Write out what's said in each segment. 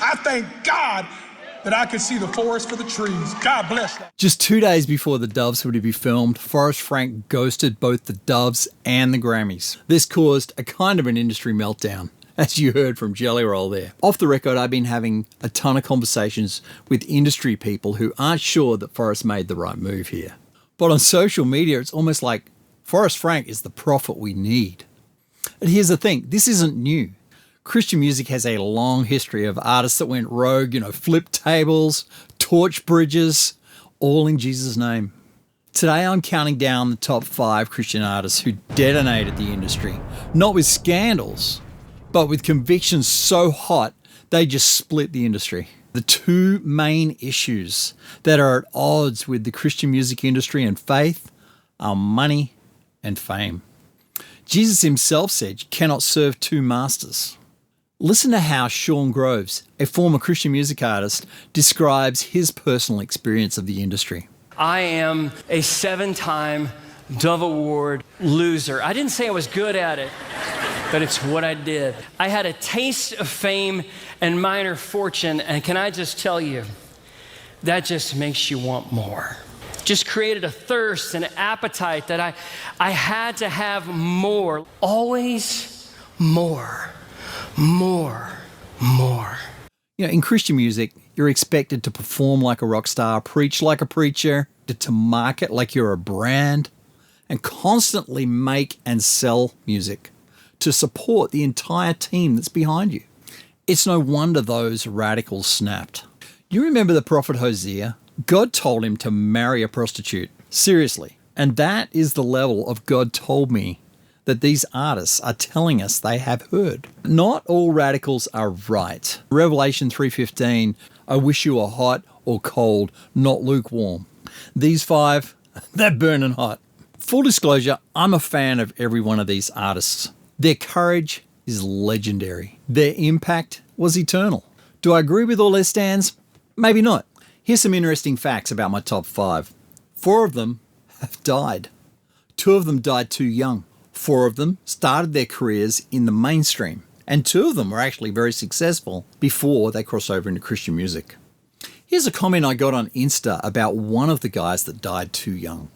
I thank God that I could see the forest for the trees. God bless that. Just 2 days before the Doves were to be filmed, Forrest Frank ghosted both the Doves and the Grammys. This caused a kind of an industry meltdown, as you heard from Jelly Roll there. Off the record, I've been having a ton of conversations with industry people who aren't sure that Forrest made the right move here. But on social media, it's almost like Forrest Frank is the prophet we need. And here's the thing, this isn't new. Christian music has a long history of artists that went rogue, flipped tables, torch bridges, all in Jesus' name. Today I'm counting down the top 5 Christian artists who detonated the industry, not with scandals, but with convictions so hot they just split the industry. The 2 main issues that are at odds with the Christian music industry and faith are money and fame. Jesus himself said you cannot serve 2 masters. Listen to how Sean Groves, a former Christian music artist, describes his personal experience of the industry. I am a 7-time Dove Award loser. I didn't say I was good at it, but it's what I did. I had a taste of fame and minor fortune, and can I just tell you, that just makes you want more. Just created a thirst and an appetite that I had to have more. Always more. More. In Christian music, you're expected to perform like a rock star, preach like a preacher, to market like you're a brand, and constantly make and sell music to support the entire team that's behind you. It's no wonder those radicals snapped. You remember the prophet Hosea? God told him to marry a prostitute. Seriously. And that is the level of God told me that these artists are telling us they have heard. Not all radicals are right. Revelation 3:15, I wish you were hot or cold, not lukewarm. These 5, they're burning hot. Full disclosure, I'm a fan of every one of these artists. Their courage is legendary. Their impact was eternal. Do I agree with all their stands? Maybe not. Here's some interesting facts about my top 5. 4 of them have died. 2 of them died too young. 4 of them started their careers in the mainstream, and 2 of them were actually very successful before they crossed over into Christian music. Here's a comment I got on Insta about one of the guys that died too young.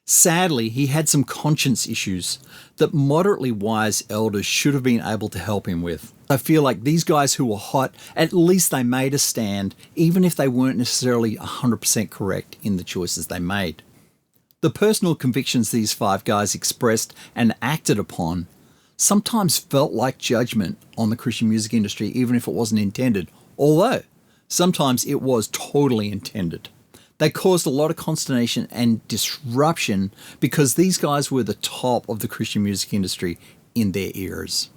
Sadly, he had some conscience issues that moderately wise elders should have been able to help him with. I feel like these guys who were hot, at least they made a stand, even if they weren't necessarily 100% correct in the choices they made. The personal convictions these 5 guys expressed and acted upon sometimes felt like judgment on the Christian music industry, even if it wasn't intended, although sometimes it was totally intended. They caused a lot of consternation and disruption because these guys were the top of the Christian music industry in their eras.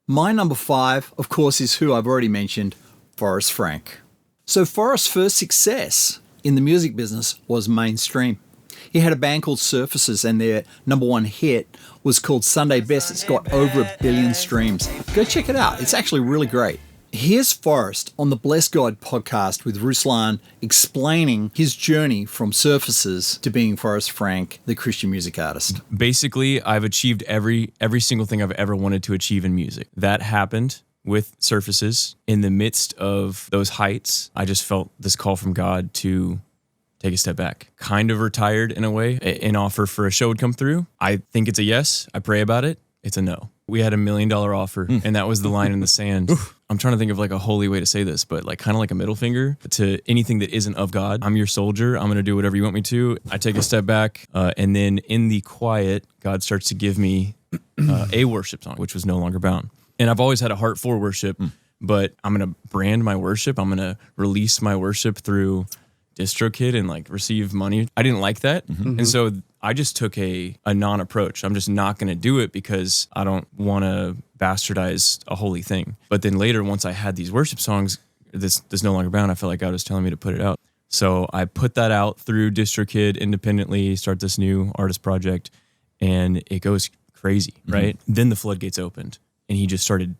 My number 5, of course, is who I've already mentioned, Forrest Frank. So Forrest's first success in the music business was mainstream. He had a band called Surfaces, and their number 1 hit was called Sunday Best. It's got over 1 billion streams. Go check it out. It's actually really great. Here's Forrest on the Bless God podcast with Ruslan explaining his journey from Surfaces to being Forrest Frank, the Christian music artist. Basically, I've achieved every single thing I've ever wanted to achieve in music. That happened with Surfaces. In the midst of those heights, I just felt this call from God to take a step back. Kind of retired in a way. An offer for a show would come through. I think it's a yes. I pray about it. It's a no. We had $1 million offer, and that was the line in the sand. I'm trying to think of like a holy way to say this, but like kind of like a middle finger to anything that isn't of God. I'm your soldier. I'm going to do whatever you want me to. I take a step back, and then in the quiet, God starts to give me a worship song, which was No Longer Bound. And I've always had a heart for worship, but I'm going to brand my worship. I'm going to release my worship through DistroKid and like receive money. I didn't like that. And so I just took a non-approach. I'm just not going to do it because I don't want to bastardize a holy thing. But then later, once I had these worship songs, this No Longer Bound, I felt like God was telling me to put it out. So I put that out through DistroKid independently, start this new artist project, and it goes crazy, right? Then the floodgates opened, and he just started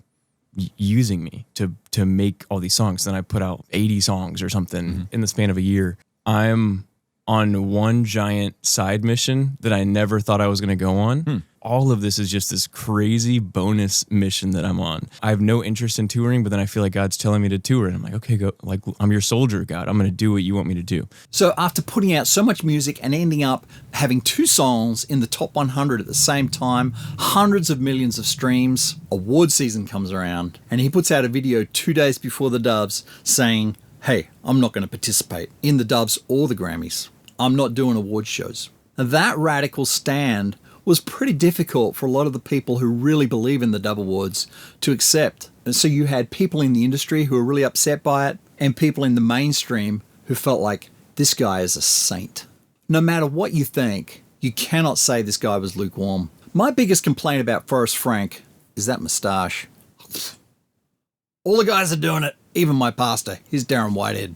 using me to make all these songs. Then I put out 80 songs or something in the span of a year. I'm on one giant side mission that I never thought I was going to go on. all of this is just this crazy bonus mission that I'm on. I have no interest in touring, but then I feel like God's telling me to tour. And I'm like, okay, go. Like, I'm your soldier, God. I'm going to do what you want me to do. So after putting out so much music and ending up having 2 songs in the top 100 at the same time, hundreds of millions of streams, award season comes around and he puts out a video 2 days before the Dubs saying, hey, I'm not going to participate in the Dubs or the Grammys. I'm not doing award shows. Now, that radical stand was pretty difficult for a lot of the people who really believe in the Dub Awards to accept. And so you had people in the industry who were really upset by it and people in the mainstream who felt like this guy is a saint. No matter what you think, you cannot say this guy was lukewarm. My biggest complaint about Forrest Frank is that moustache. All the guys are doing it, even my pastor. He's Darren Whitehead.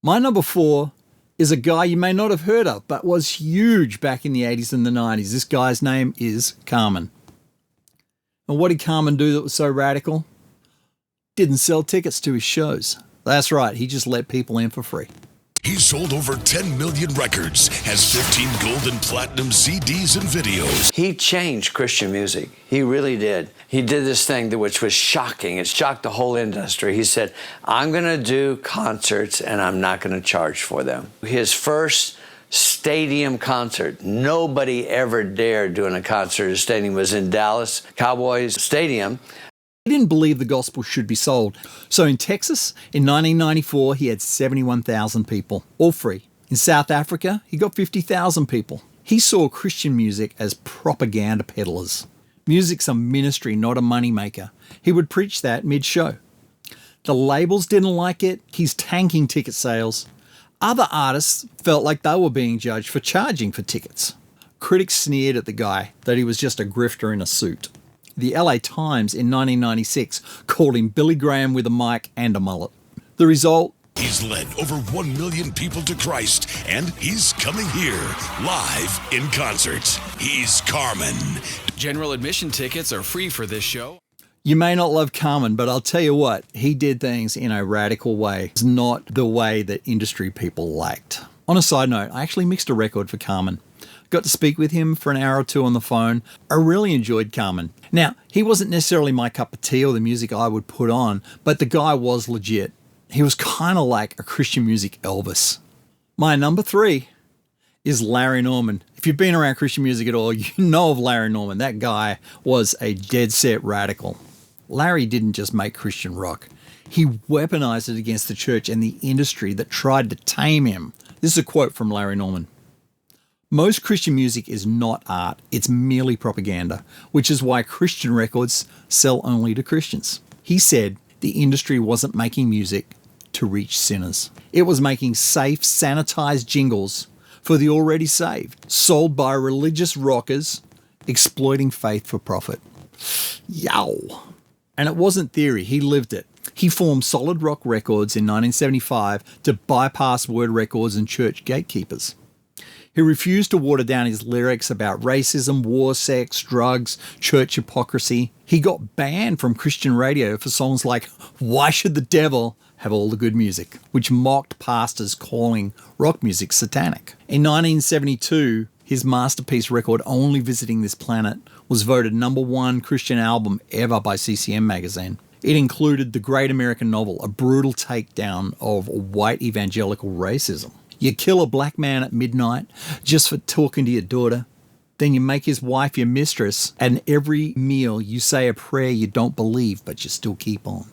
My number 4 is a guy you may not have heard of, but was huge back in the 80s and the 90s. This guy's name is Carman. And what did Carman do that was so radical? Didn't sell tickets to his shows. That's right, he just let people in for free. He sold over 10 million records, has 15 gold and platinum CDs and videos. He changed Christian music. He really did. He did this thing which was shocking. It shocked the whole industry. He said, I'm going to do concerts and I'm not going to charge for them. His first stadium concert, nobody ever dared doing a concert at a stadium, was in Dallas Cowboys Stadium. He didn't believe the gospel should be sold. So in Texas, in 1994, he had 71,000 people, all free. In South Africa, he got 50,000 people. He saw Christian music as propaganda peddlers. Music's a ministry, not a moneymaker. He would preach that mid-show. The labels didn't like it. He's tanking ticket sales. Other artists felt like they were being judged for charging for tickets. Critics sneered at the guy, that he was just a grifter in a suit. The LA Times in 1996 called him Billy Graham with a mic and a mullet. The result? He's led over 1 million people to Christ, and he's coming here, live in concert. He's Carman. General admission tickets are free for this show. You may not love Carman, but I'll tell you what, he did things in a radical way. It's not the way that industry people liked. On a side note, I actually mixed a record for Carman. Got to speak with him for an hour or 2 on the phone. I really enjoyed Carman. Now, he wasn't necessarily my cup of tea or the music I would put on, but the guy was legit. He was kind of like a Christian music Elvis. My number 3 is Larry Norman. If you've been around Christian music at all, you know of Larry Norman. That guy was a dead set radical. Larry didn't just make Christian rock. He weaponized it against the church and the industry that tried to tame him. This is a quote from Larry Norman. Most Christian music is not art, it's merely propaganda, which is why Christian records sell only to Christians. He said the industry wasn't making music to reach sinners. It was making safe, sanitized jingles for the already saved, sold by religious rockers exploiting faith for profit. Yow! And it wasn't theory, he lived it. He formed Solid Rock Records in 1975 to bypass Word Records and church gatekeepers. He refused to water down his lyrics about racism, war, sex, drugs, church hypocrisy. He got banned from Christian radio for songs like Why Should the Devil Have All the Good Music, which mocked pastors calling rock music satanic. In 1972, his masterpiece record, Only Visiting This Planet, was voted #1 Christian album ever by CCM magazine. It included The Great American Novel, a brutal takedown of white evangelical racism. You kill a black man at midnight just for talking to your daughter. Then you make his wife your mistress, and every meal you say a prayer you don't believe, but you still keep on.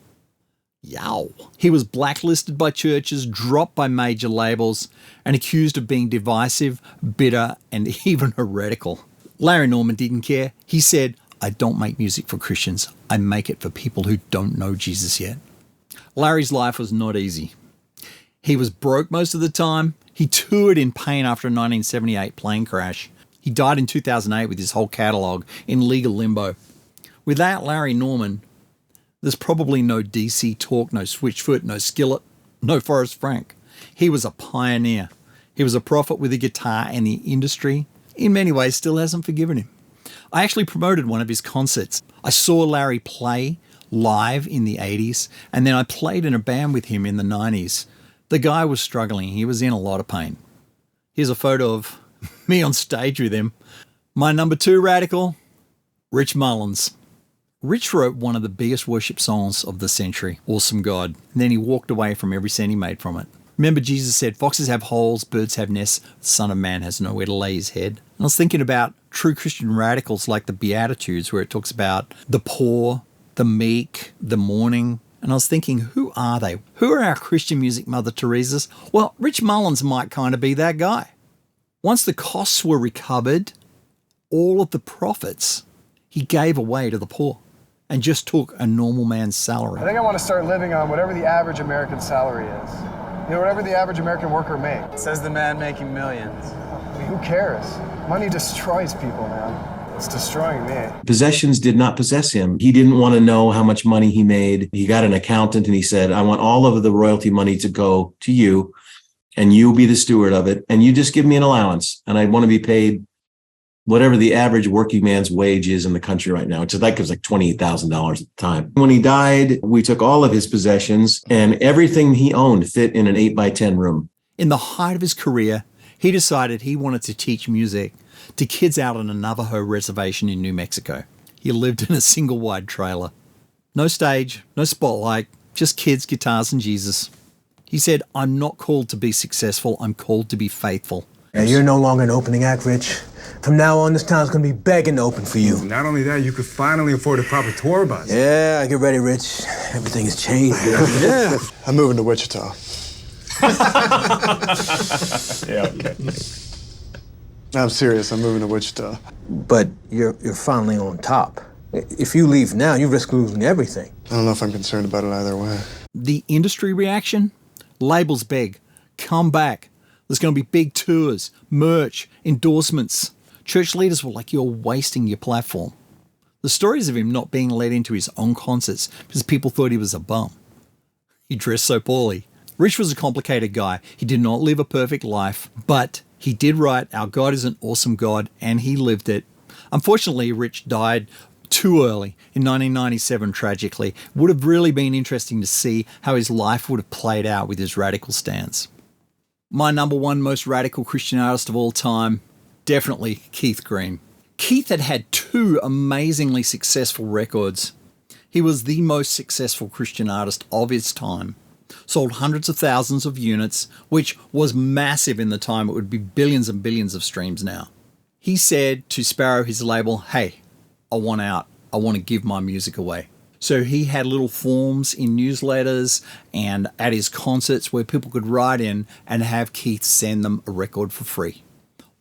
Yow. He was blacklisted by churches, dropped by major labels, and accused of being divisive, bitter, and even heretical. Larry Norman didn't care. He said, I don't make music for Christians. I make it for people who don't know Jesus yet. Larry's life was not easy. He was broke most of the time. He toured in pain after a 1978 plane crash. He died in 2008 with his whole catalogue in legal limbo. Without Larry Norman, there's probably no DC Talk, no Switchfoot, no Skillet, no Forrest Frank. He was a pioneer. He was a prophet with a guitar, and the industry, in many ways, still hasn't forgiven him. I actually promoted one of his concerts. I saw Larry play live in the 80s, and then I played in a band with him in the 90s. The guy was struggling. He was in a lot of pain. Here's a photo of me on stage with him. My number 2 radical, Rich Mullins. Rich wrote one of the biggest worship songs of the century, Awesome God, and then he walked away from every cent he made from it. Remember, Jesus said, foxes have holes, birds have nests, the Son of Man has nowhere to lay his head. And I was thinking about true Christian radicals like the Beatitudes, where it talks about the poor, the meek, the mourning. And I was thinking, who are they? Who are our Christian music Mother Teresas? Well, Rich Mullins might kind of be that guy. Once the costs were recovered, all of the profits he gave away to the poor and just took a normal man's salary. I think I want to start living on whatever the average American salary is. You know, whatever the average American worker makes. Says the man making millions. I mean, who cares? Money destroys people, man. It's destroying me. Possessions did not possess him. He didn't want to know how much money he made. He got an accountant and he said, I want all of the royalty money to go to you and you'll be the steward of it. And you just give me an allowance. And I want to be paid whatever the average working man's wage is in the country right now, which is like, it was like $28,000 at the time. When he died, we took all of his possessions and everything he owned fit in an 8x10 room. In the height of his career, he decided he wanted to teach music to kids out on a Navajo reservation in New Mexico. He lived in a single wide trailer. No stage, no spotlight, just kids, guitars, and Jesus. He said, I'm not called to be successful, I'm called to be faithful. Now, you're no longer an opening act, Rich. From now on, this town's gonna be begging to open for you. Not only that, you could finally afford a proper tour bus. Yeah, get ready, Rich. Everything has changed. Yeah. I'm moving to Wichita. Yeah, okay. I'm serious, I'm moving to Wichita. But you're finally on top. If you leave now, you risk losing everything. I don't know if I'm concerned about it either way. The industry reaction? Labels beg, come back. There's going to be big tours, merch, endorsements. Church leaders were like, you're wasting your platform. The stories of him not being let into his own concerts because people thought he was a bum. He dressed so poorly. Rich was a complicated guy. He did not live a perfect life, but he did write, Our God is an Awesome God, and he lived it. Unfortunately, Rich died too early in 1997, tragically. Would have really been interesting to see how his life would have played out with his radical stance. My number 1 most radical Christian artist of all time, definitely Keith Green. Keith had had 2 amazingly successful records. He was the most successful Christian artist of his time. Sold hundreds of thousands of units, which was massive in the time. It would be billions and billions of streams now. He said to Sparrow, his label, hey, I want out. I want to give my music away. So he had little forms in newsletters and at his concerts where people could write in and have Keith send them a record for free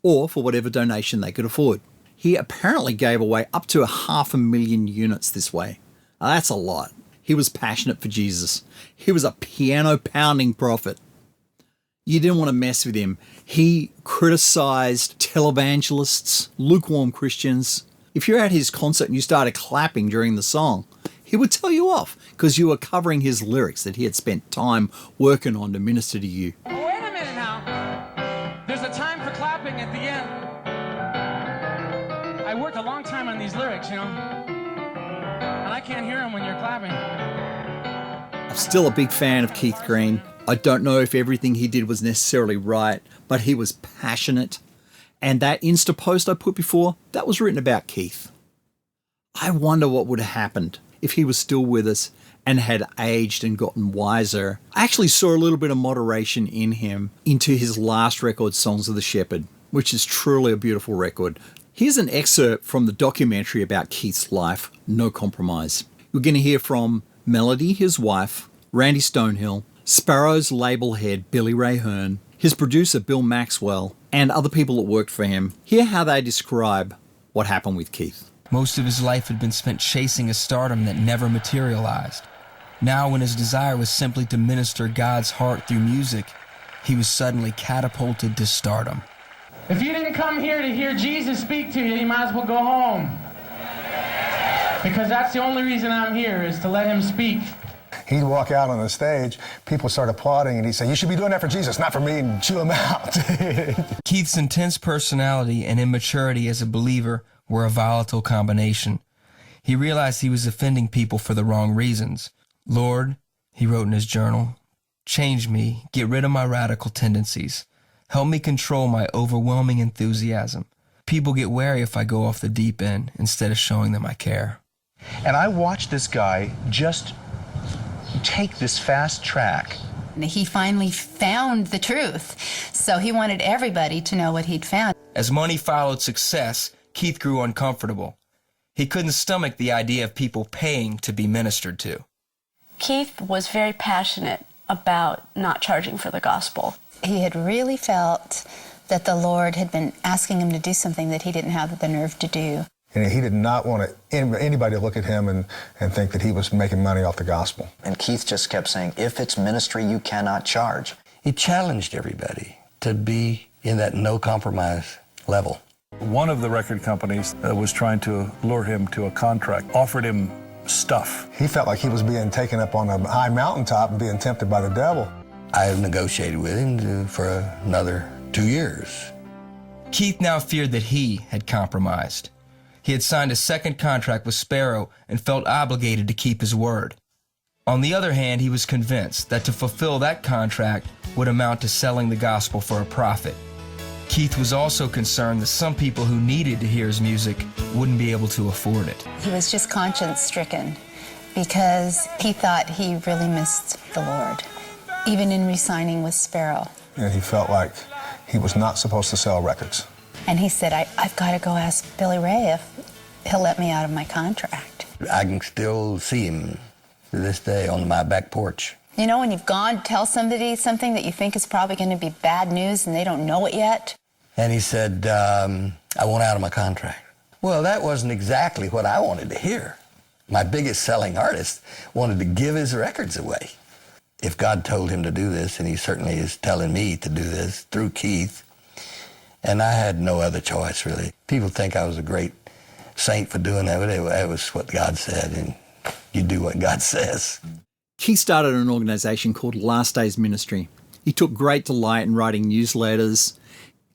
or for whatever donation they could afford. He apparently gave away up to 500,000 units this way. Now, that's a lot. He was passionate for Jesus. He was a piano-pounding prophet. You didn't want to mess with him. He criticized televangelists, lukewarm Christians. If you're at his concert and you started clapping during the song, he would tell you off because you were covering his lyrics that he had spent time working on to minister to you. Wait a minute now. There's a time for clapping at the end. I worked a long time on these lyrics, you know, and I can't hear them when you're clapping. I'm still a big fan of Keith Green. I don't know if everything he did was necessarily right, but he was passionate. And that Insta post I put before, that was written about Keith. I wonder what would have happened if he was still with us and had aged and gotten wiser. I actually saw a little bit of moderation in him into his last record, Songs of the Shepherd, which is truly a beautiful record. Here's an excerpt from the documentary about Keith's life, No Compromise. You're going to hear from Melody, his wife, Randy Stonehill, Sparrow's label head, Billy Ray Hearn, his producer, Bill Maxwell, and other people that worked for him. Hear how they describe what happened with Keith. Most of his life had been spent chasing a stardom that never materialized. Now, when his desire was simply to minister God's heart through music, he was suddenly catapulted to stardom. If you didn't come here to hear Jesus speak to you, you might as well go home. Because that's the only reason I'm here, is to let him speak. He'd walk out on the stage, people start applauding, and he'd say, you should be doing that for Jesus, not for me, and chew him out. Keith's intense personality and immaturity as a believer were a volatile combination. He realized he was offending people for the wrong reasons. Lord, he wrote in his journal, change me, get rid of my radical tendencies. Help me control my overwhelming enthusiasm. People get wary if I go off the deep end instead of showing them I care. And I watched this guy just take this fast track. He finally found the truth, so he wanted everybody to know what he'd found. As money followed success, Keith grew uncomfortable. He couldn't stomach the idea of people paying to be ministered to. Keith was very passionate about not charging for the gospel. He had really felt that the Lord had been asking him to do something that he didn't have the nerve to do. And he did not want anybody to look at him and think that he was making money off the gospel. And Keith just kept saying, if it's ministry, you cannot charge. He challenged everybody to be in that no compromise level. One of the record companies was trying to lure him to a contract, offered him stuff. He felt like he was being taken up on a high mountaintop and being tempted by the devil. I negotiated with him for another 2 years. Keith now feared that he had compromised. He had signed a second contract with Sparrow and felt obligated to keep his word. On the other hand, he was convinced that to fulfill that contract would amount to selling the gospel for a profit. Keith was also concerned that some people who needed to hear his music wouldn't be able to afford it. He was just conscience-stricken because he thought he really missed the Lord, even in re-signing with Sparrow. And he felt like he was not supposed to sell records. And he said, I've got to go ask Billy Ray if he'll let me out of my contract. I can still see him to this day on my back porch. You know, when you've gone to tell somebody something that you think is probably going to be bad news and they don't know it yet. And he said, I want out of my contract. Well, that wasn't exactly what I wanted to hear. My biggest selling artist wanted to give his records away. If God told him to do this, and he certainly is telling me to do this through Keith, and I had no other choice, really. People think I was a great saint for doing that, but it was what God said, and you do what God says. Keith started an organization called Last Days Ministry. He took great delight in writing newsletters.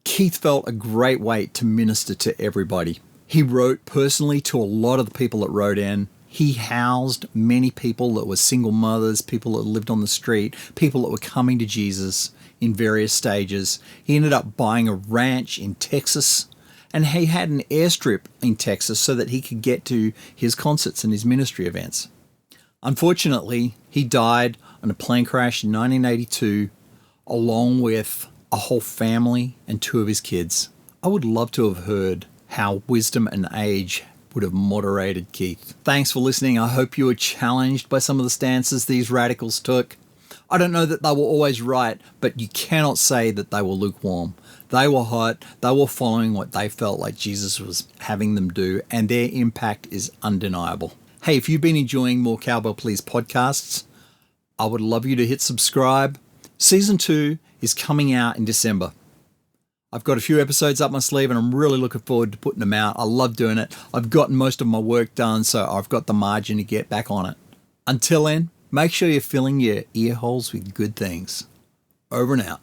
Keith felt a great weight to minister to everybody. He wrote personally to a lot of the people that wrote in. He housed many people that were single mothers, people that lived on the street, people that were coming to Jesus in various stages. He ended up buying a ranch in Texas, and he had an airstrip in Texas so that he could get to his concerts and his ministry events. Unfortunately, he died in a plane crash in 1982, along with a whole family and 2 of his kids. I would love to have heard how wisdom and age would have moderated Keith. Thanks for listening. I hope you were challenged by some of the stances these radicals took. I don't know that they were always right, but you cannot say that they were lukewarm. They were hot. They were following what they felt like Jesus was having them do, and their impact is undeniable. Hey, if you've been enjoying more Cowbell Please podcasts, I would love you to hit subscribe. Season 2 is coming out in December. I've got a few episodes up my sleeve and I'm really looking forward to putting them out. I love doing it. I've gotten most of my work done, so I've got the margin to get back on it. Until then, make sure you're filling your ear holes with good things. Over and out.